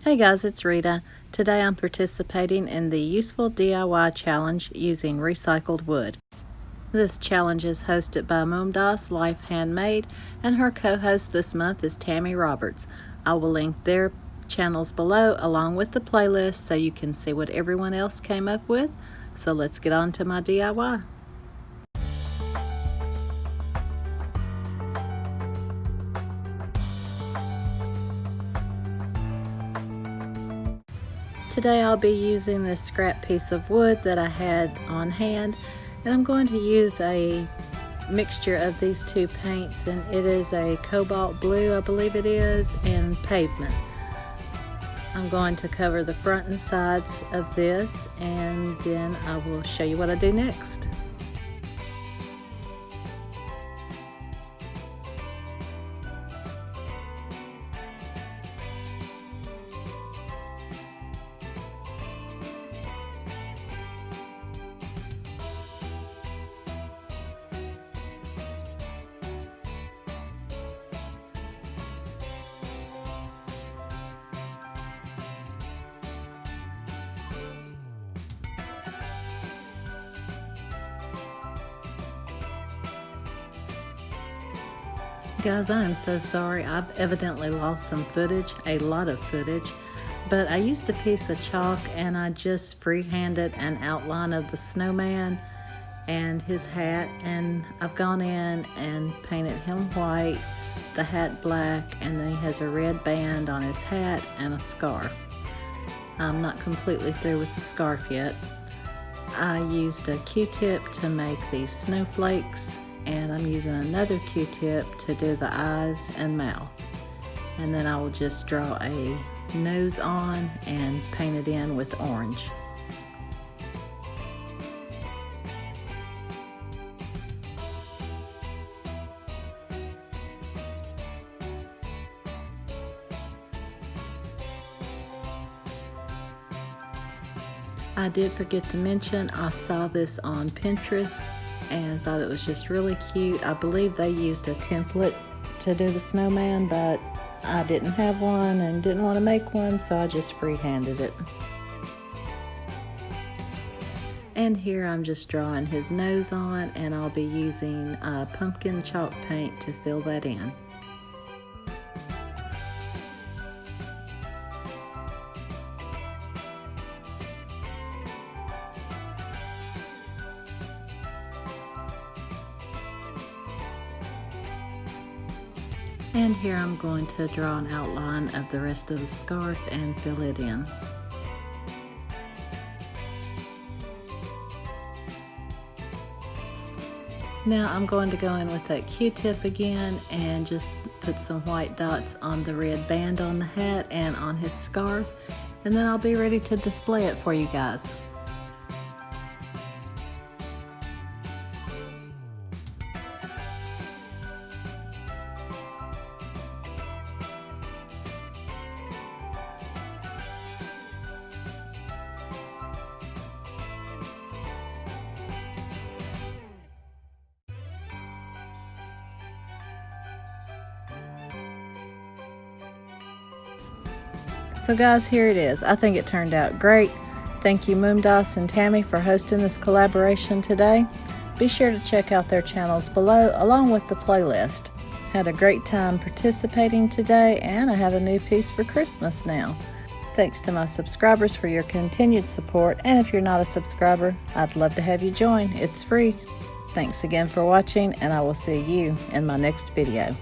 Hey guys, it's Rita. Today I'm participating in the Useful DIY Challenge using recycled wood. This challenge is hosted by Moomdas Life Handmade, and her co-host this month is Tammy Roberts. I will link their channels below along with the playlist so you can see what everyone else came up with. So let's get on to my DIY. Today I'll be using this scrap piece of wood that I had on hand, and I'm going to use a mixture of these two paints, and it is a cobalt blue, I believe it is, and pavement. I'm going to cover the front and sides of this, and then I will show you what I do next. Guys, I am so sorry. I've evidently lost some footage, a lot of footage, but I used a piece of chalk and I just freehanded an outline of the snowman and his hat, and I've gone in and painted him white, the hat black, and then he has a red band on his hat and a scarf. I'm not completely through with the scarf yet. I used a Q-tip to make these snowflakes, and I'm using another Q-tip to do the eyes and mouth. And then I will just draw a nose on and paint it in with orange. I did forget to mention, I saw this on Pinterest and thought it was just really cute. I believe they used a template to do the snowman, but I didn't have one and didn't want to make one, so I just freehanded it. And here I'm just drawing his nose on, and I'll be using pumpkin chalk paint to fill that in. And here I'm going to draw an outline of the rest of the scarf and fill it in. Now I'm going to go in with that Q-tip again and just put some white dots on the red band on the hat and on his scarf, and then I'll be ready to display it for you guys. So guys, here it is. I think it turned out great. Thank you Moomdas and Tammy for hosting this collaboration today. Be sure to check out their channels below along with the playlist. Had a great time participating today, and I have a new piece for Christmas now. Thanks to my subscribers for your continued support, and if you're not a subscriber, I'd love to have you join. It's free. Thanks again for watching, and I will see you in my next video.